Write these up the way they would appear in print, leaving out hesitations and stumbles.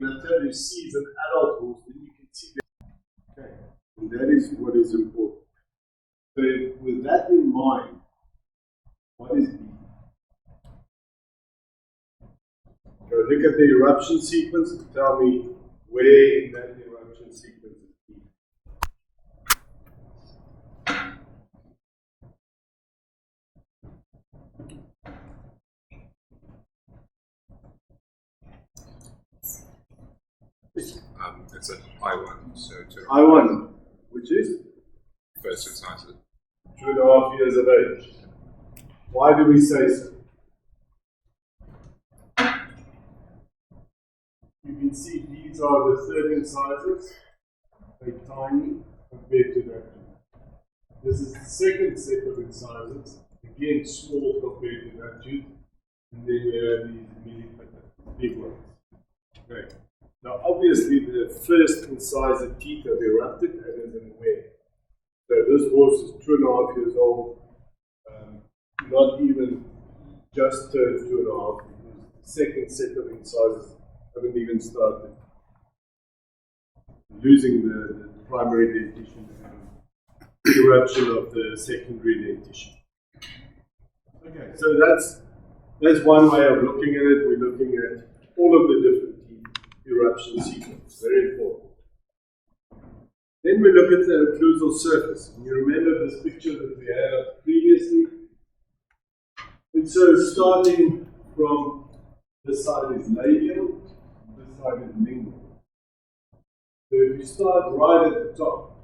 until you see an adult horse, then you can see that. Okay, and that is what is important. So with that in mind, what is B? Go look at the eruption sequence and tell me where in that eruption sequence is B. It's an I1, so I1, which is? First incisors. 2.5 years of age. Why do we say so? You can see these are the third incisors. They're tiny compared to that. This is the second set of incisors. Again, small compared to that tooth. And then we have these millimeter big ones. Okay. Now, obviously, the first incisor teeth have erupted and is in wear. So this horse is 2.5 years old, not even just turned 2.5. The second set of incisors haven't even started. Losing the primary dentition and eruption of the secondary dentition. Okay, so that's one way of looking at it. We're looking at all of the different teeth eruption sequence. Very important. Then we look at the occlusal surface. And you remember this picture that we had previously? And so starting from this side is labial, this side is lingual. So if you start right at the top,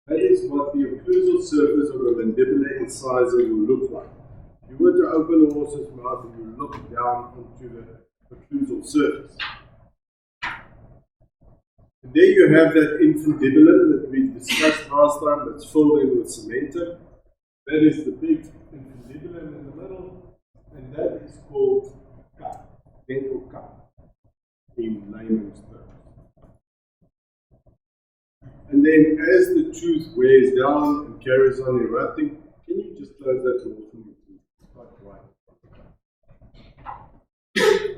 that is what the occlusal surface of a mandibular incisor will look like. If you were to open a horse's mouth and you look down onto the occlusal surface. And there you have that infundibulum that we discussed last time that's filled in with cementum. That is the big infundibulum in the middle, and that is called cup, dental cup, in layman's terms. And then as the tooth wears down and carries on erupting, can you just close that door for me, please? Quite right.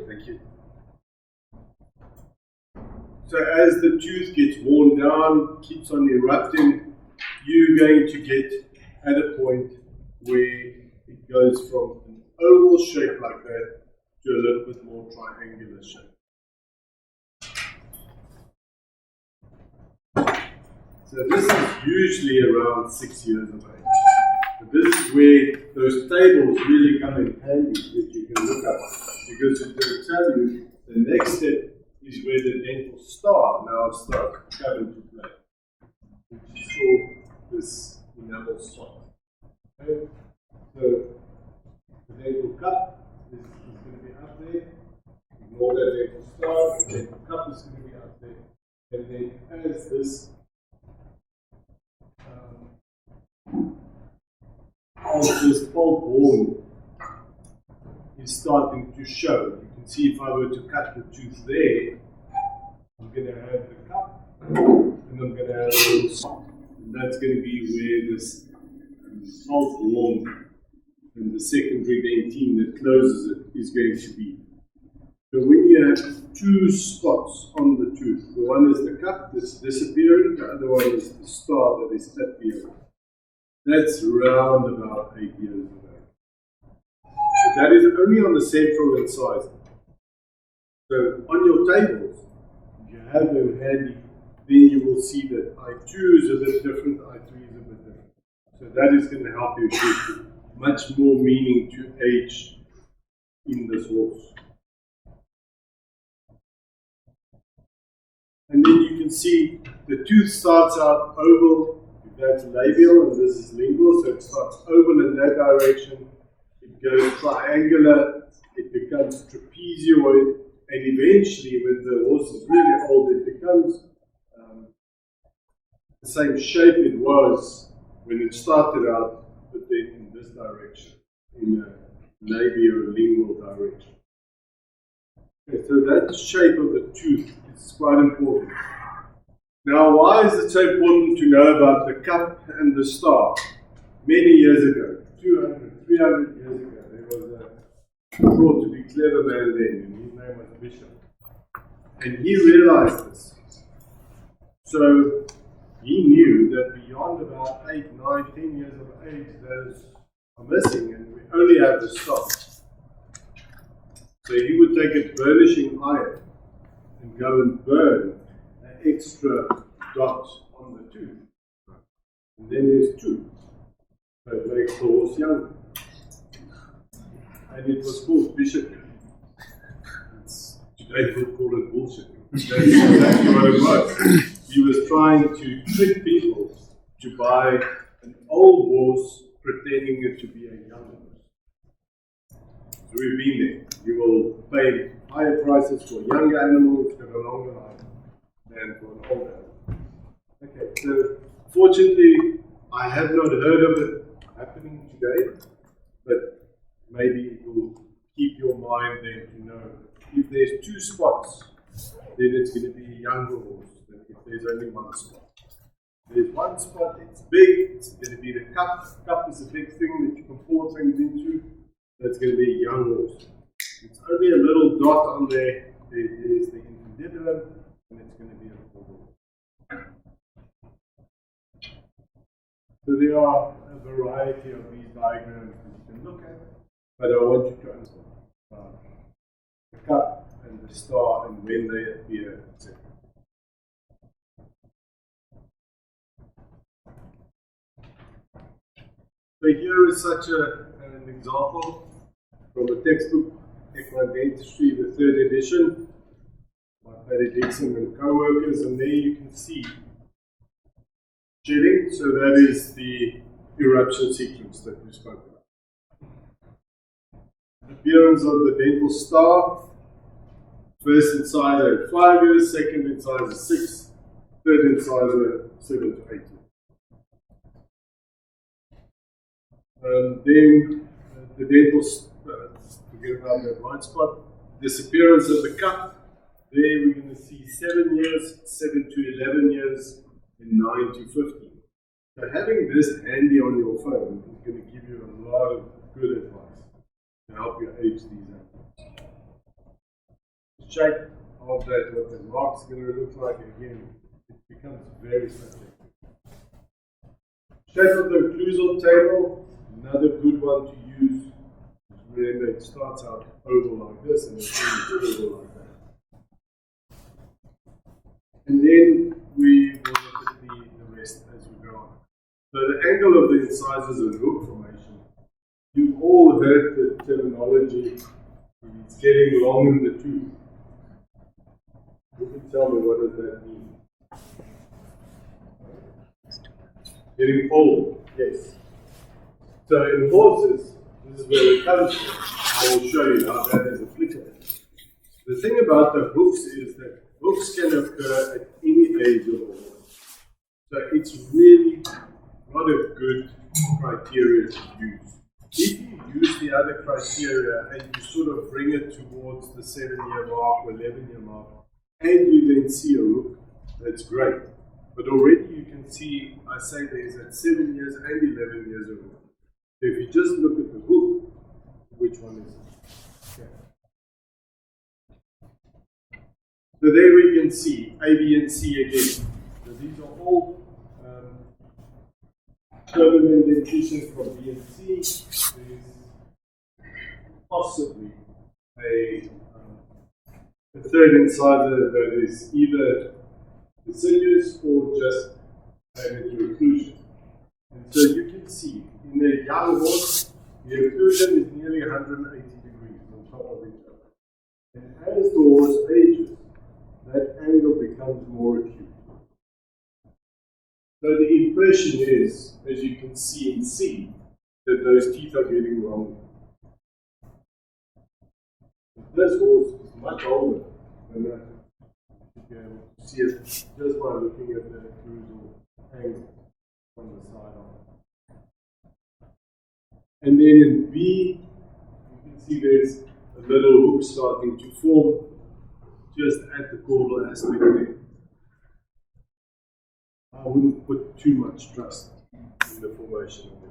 Thank you. So as the tooth gets worn down, keeps on erupting, you're going to get at a point where it goes from an oval shape like that to a little bit more triangular shape. So this is usually around 6 years of age. But this is where those tables really come in handy that you can look up, because it will tell you the next step is where the dental star now starts to come into play, which is called this enamel spot. Okay? So the dental cup is going to be up there. Ignore that dental star. The dental cup is going to be up there. And then as this pulp horn is starting to show. You can see if I were to cut the tooth there, I'm going to have the cup and I'm going to have a little spot. And that's going to be where this pulp horn and the secondary dentine that closes it is going to be. So when you have two spots on the tooth, the one is the cup that's disappearing, the other one is the star that is appearing. That's around about 8 years of age. But that is only on the central incisor. So on your tables, if you have them handy, then you will see that I2 is a bit different, I3 is a bit different. So that is going to help you give much more meaning to age in this horse. And then you can see the tooth starts out oval. That's labial and this is lingual, so it starts oval in that direction, it goes triangular, it becomes trapezoid, and eventually when the horse is really old, it becomes the same shape it was when it started out, but then in this direction, in a labio-lingual direction. Okay, so that shape of the tooth is quite important. Now, why is it so important to know about the cup and the star? Many years ago, 200, 300 years ago, there was a thought to be clever man then, and his name was Bishop. And he realized this. So he knew that beyond about 8, 9, 10 years of age, those are missing, and we only have the stop. So he would take a burnishing iron and go and burn an extra dot on the tooth. And then there's 2. So it makes the horse younger. And it was called bishoping. Today we'll call it bullshit. That's exactly what it was. He was trying to trick people to buy an old horse pretending it to be a young horse. So we've been there. You will pay higher prices for a younger animal which got a longer life than for an older animal. Okay, so fortunately I have not heard of it happening today, but maybe it will keep your mind there to know if there's 2 spots, then it's going to be a younger horse than if there's only 1 spot. If there's 1 spot, it's big, it's going to be the cup. Cup is a big thing that you can pour things into. That's going to be a young horse. It's only a little dot on there. There is the infundibulum, and it's going to be a full horse. So there are a variety of these diagrams that you can look at, but I want you to understand the cup and the star and when they appear, etc. So here is such an example from a textbook, Equine Dentistry, the 3rd edition, by Paddy Dixon and co-workers, and there you can see shedding, so that is the eruption sequence that we spoke about. Appearance of the dental star, first incisor at 5 years, second incisor 6, third incisor 7 to 8 years. Then the dental, forget about that white spot, disappearance of the cup. There we're going to see 7 years, 7 to 11 years, and 9 to 15. So having this handy on your phone is going to give you a lot of good advice to help you age these animals. The shape of that, what the mark's going to look like, again, it becomes very subjective. Shape of the occlusal table, another good one to use. Remember, it starts out oval like this and it ends oval like that. And then we will look at the rest as we go on. So the angle of the incisors and hook formation, you've all heard the terminology, it's getting long in the tooth. You can tell me, what does that mean? Getting old, yes. So in horses, this is where it comes from. I will show you how that is applicable. The thing about the hooks is that hooks can occur at any age of a horse. So it's really not a good criteria to use. If you use the other criteria and you sort of bring it towards the 7-year mark or 11-year mark, and you then see a hook, that's great. But already you can see, I say there's at 7 years and 11 years of hook. So if you just look at the hook, which one is it? Okay. So there we can see A, B, and C again. So these are all permanent dentition from B and C. There's possibly a third incisor that is either deciduous or just added to occlusion. And so you can see in a young horse, the occlusion is nearly 180 degrees on top of each other. And as the horse ages, that angle becomes more acute. So the impression is, as you can see in C, that those teeth are getting longer. This horse is much older than that. You should be able to see it just by looking at the occlusal angle from the side on. And then in B, you can see there's a little hook starting to form just at the caudal aspect there. I wouldn't put too much trust in the formation of